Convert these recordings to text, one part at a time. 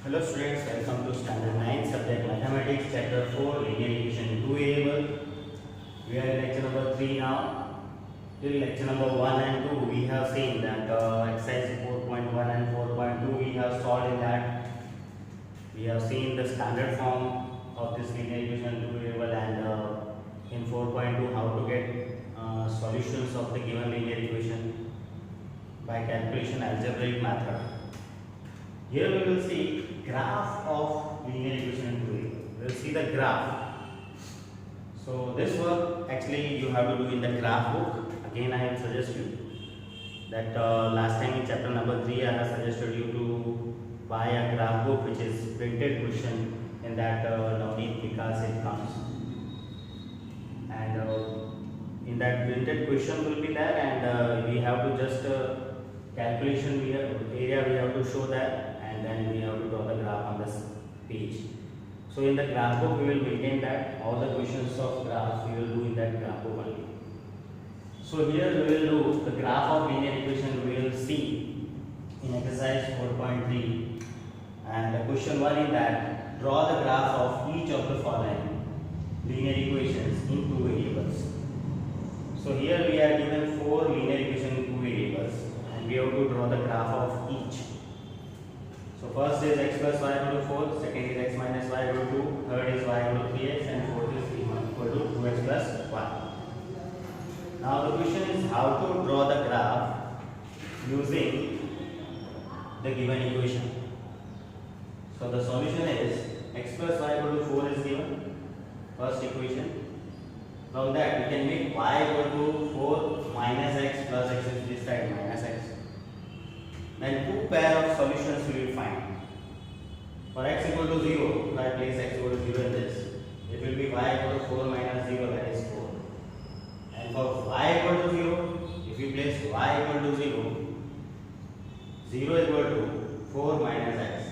Hello students, welcome to standard 9 subject mathematics chapter 4 linear equation 2 variable. We are in lecture number 3 now. Till lecture number 1 and 2 we have seen that exercise 4.1 and 4.2 we have solved in that. We have seen the standard form of this linear equation 2 variable, and in 4.2 how to get solutions of the given linear equation by calculation algebraic method. Here we will see graph of linear equation in 2 variable. We will see the graph. So this work actually you have to do in the graph book. Again I have suggested that last time in chapter number 3 I have suggested you to buy a graph book which is printed question in that Navneet because it comes, and in that printed question will be there, and we have to just calculation area we have to show that, and then we have to draw the graph on this page. So in the graph book we will maintain that all the questions of graph we will do in that graph book only. So here we will do the graph of linear equation. We will see in exercise 4.3, and the question 1 in that, draw the graph of each of the following linear equations in 2 variables. So here we are given 4 linear equations in 2 variables, and we have to draw the graph of each. So first is x plus y equal to 4, second is x minus y equal to 2, third is y equal to 3x, and fourth is equal to 2x plus y. Now the question is how to draw the graph using the given equation. So the solution is x plus y equal to 4 is given, first equation. From that we can make y equal to 4 minus x plus x is this side minus x. Then two pair of solutions we will find. For x equal to 0, if I place x equal to 0 in this, it will be y equal to 4 minus 0, that is 4. And for y equal to 0, if you place y equal to 0, 0 equal to 4 minus x.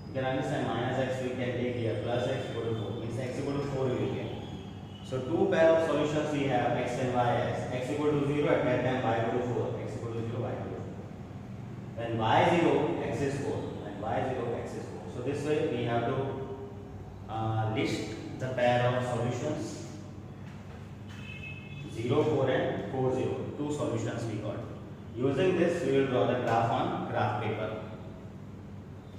You can understand minus x we can take here, plus x equal to 4, means x equal to 4 we will get. So two pair of solutions we have, x and y as x equal to 0, at that time y equal to 4, x equal to 0, y equal to 4. When y0, x is 4, and y0, x is 4. So this way we have to list the pair of solutions 0, 4 and 4, 0. Two solutions we got. Using this we will draw the graph on graph paper.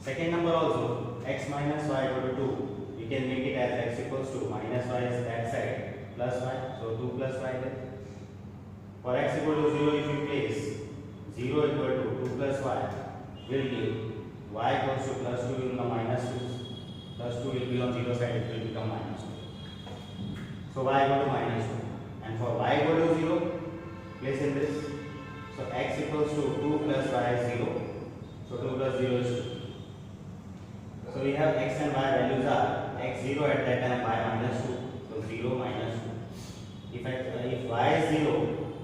Second number also, x minus y equal to 2. We can make it as x equals to minus y is that side plus y. So 2 plus y there. For x equal to 0, if you place 0 equal to 2 plus y will give y equals to plus 2 will become minus 2. Plus 2 will be on 0 side, it will become minus 2. So y equal to minus 2. And for y equal to 0, place in this. So x equals to 2 plus y is 0. So 2 plus 0 is 2. So we have x and y values are x0 at that time, y minus 2. So 0 minus 2. If y is 0,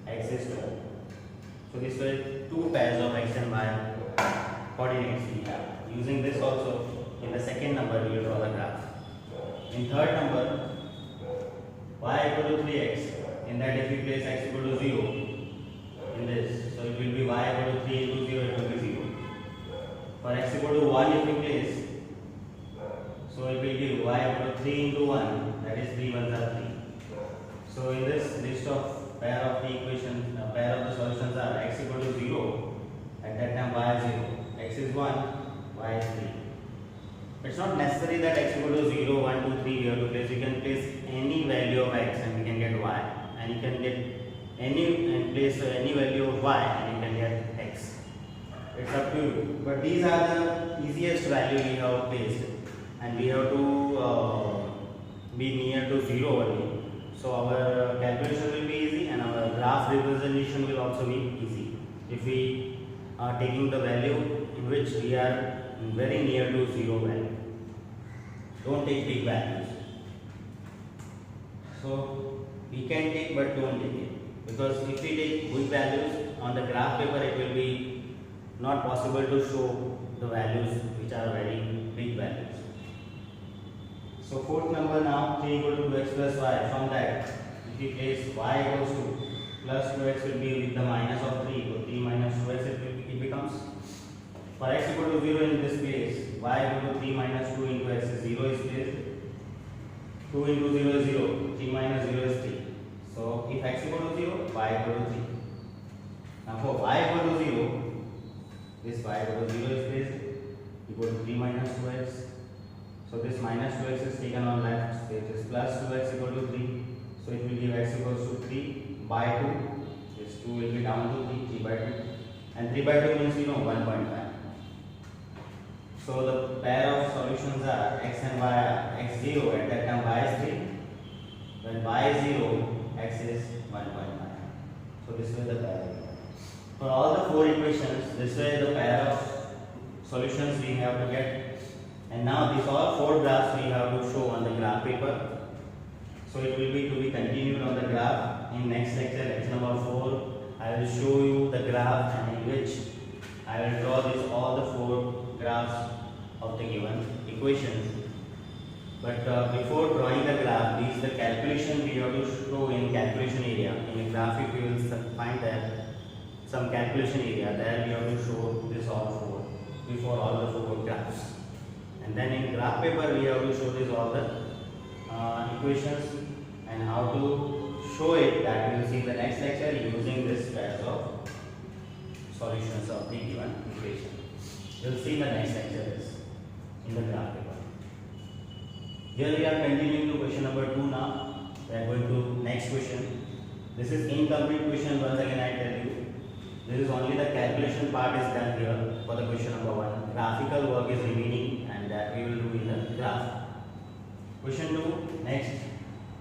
x is 12. So this way two pairs of x and y coordinates we have. Using this also in the second number we will draw the graph. In third number, y equal to 3x. In that if we place x equal to 0 in this, so it will be y equal to 3 into 0, it will be 0. For x equal to 1 if we place, so it will give y equal to 3 into 1, that is 3 ones are 3. So in this list of pair of the equations, pair of the solutions are x equal to 0, at that time y is 0, x is 1, y is 3. It's not necessary that x equal to 0, 1, 2, 3 we have to place. You can place any value of x and we can get y, and you can get place any value of y and you can get x. It's up to you. But these are the easiest value we have placed, and we have to be near to 0 only. So our calculation will be easy, and our graph representation will also be easy if we are taking the value in which we are very near to 0 value. Don't take big values. So we can take, but don't take it, because if we take big values on the graph paper, it will be not possible to show the values which are very big values. So fourth number now, 3 equal to 2x plus y. From that, if we place y equals to plus 2x will be with the minus of 3. So 3 minus 2x it becomes. For x equal to 0 in this place, y equal to 3 minus 2 into x is 0 is placed. 2 into 0 is 0, 3 minus 0 is 3. So if x equal to 0, y equal to 3. Now for y equal to 0, this y equal to 0 is placed, equal to 3 minus 2x. So this minus 2x is taken on left, so it is plus 2x equal to 3. So it will give x equals to 3 by 2. This 2 will be down to 3 by 2. And 3 by 2 means 1.5. So the pair of solutions are x and y are x0, at that time y is 3. When y is 0, x is 1.5. So this way the pair. For all the 4 equations, this way the pair of solutions we have to get. And now these all 4 graphs we have to show on the graph paper. So it will be to be continued on the graph. In next lecture, lecture number 4, I will show you the graph and in which I will draw this all the 4 graphs of the given equations. But before drawing the graph, these the calculation we have to show in calculation area. In a graph, if you will find that some calculation area, there we have to show this all 4 before all the 4 graphs. And then in graph paper, we have to show this all the equations and how to show it, that we will see in the next lecture using this pairs of solutions of the given equation. We will see in the next lecture this in the graph paper. Here we are continuing to question number 2 now. We are going to next question. This is incomplete question. Once again I tell you, this is only the calculation part is done here for the question number 1. Graphical work is remaining and that we will do in the graph. Question 2, next.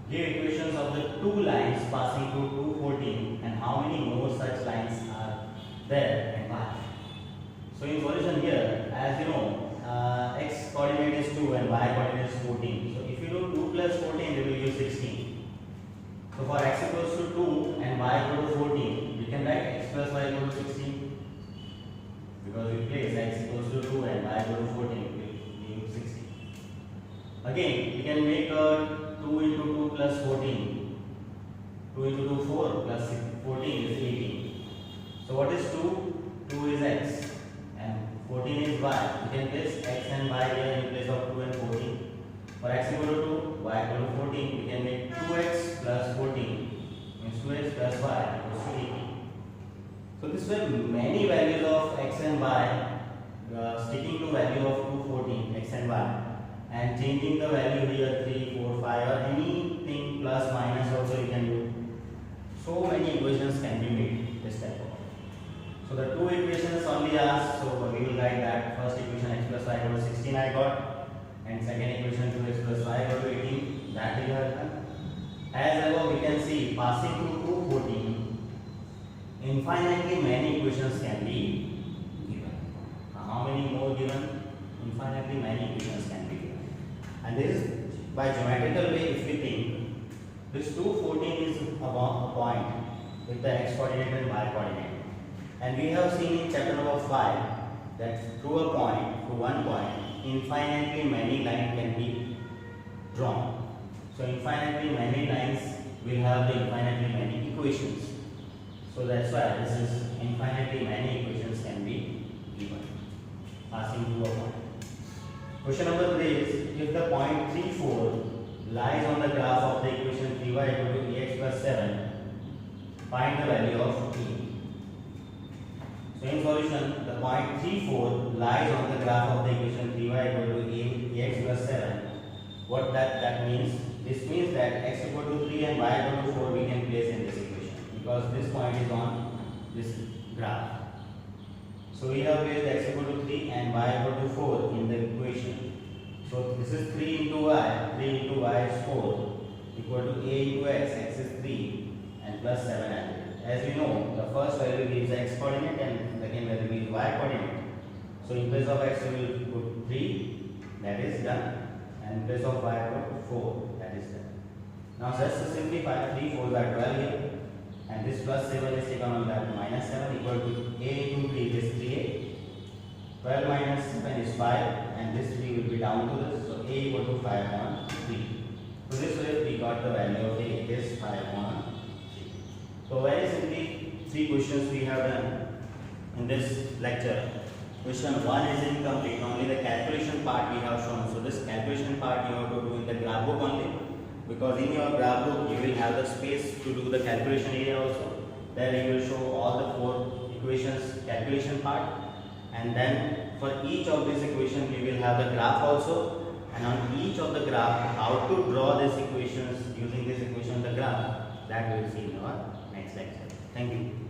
Give equations of the 2 lines passing through 214 and how many more such lines are there and why. So in solution here, as you know, x coordinate is 2 and y coordinate is 14. So if you do 2 plus 14, it will give 16. So for x equals to 2 and y equal to 14, we can write x plus y equal to 16. Because we place x equals to 2 and y equal to 14, it will give 16. Again, we can make 2 into 2 plus 14. 2 into 2, 4 plus 14 is 18. So what is 2? 2 is x and 14 is y. We can place x and y here in place of 2 and 14. For x equal to 2, y equal to 14, we can make 2x plus 14 means 2x plus y equals to 18. So this way many values of x and y, sticking to value of 214 x and y and changing the value here 3, 4, 5 or anything plus minus also you can do. So many equations can be made this type of. So the 2 equations only asked, so we will write that first equation x plus y equal to 16 I got, and second equation 2x plus y equal to 18, that we have done. As above we can see, passing through 214, infinitely many equations can be given. How many more given? Infinitely many equations can be given. And this is by geometrical way. If we think this 214 is about a point with the x coordinate and y coordinate, and we have seen in chapter number 5 that through a point, through one point, infinitely many lines can be drawn. So infinitely many lines will have the infinitely many equations. So that's why this is infinitely many equations can be given passing through a point. Question number 3 is, if the point 3, 4 lies on the graph of the equation 3y equal to ax plus 7, find the value of e. So in solution, the point 3, 4 lies on the graph of the equation 3y equal to ax plus 7. What that means? This means that x equal to 3 and y equal to 4 we can place in this equation because this point is on this graph. So we have placed x equal to 3 and y equal to 4 in the equation. So this is 3 into y, 3 into y is 4 equal to a into x, x is 3 and plus 700. As we know, the first value gives x coordinate and second value gives y coordinate. So in place of x we will put 3, that is done, and in place of y put 4, that is done. Now just to simplify, 3 4s are 12 here, and this plus 7 is taken on that minus 7 equal to a into 3 is 3a. 12 minus 7 is 5 and this 3 will be down to this, so a equal to 5 on 3. So this way we got the value of a is 5 on 3. So very simply 3 questions we have done in this lecture. Question 1 is incomplete. Only the calculation part we have shown. So this calculation part you have to do in the graph book only, because in your graph book you will have the space to do the calculation area also. There you will show all the 4 equations calculation part, and then for each of these equations we will have the graph also, and on each of the graph how to draw these equations using this equation the graph, that we will see in our next lecture. Thank you.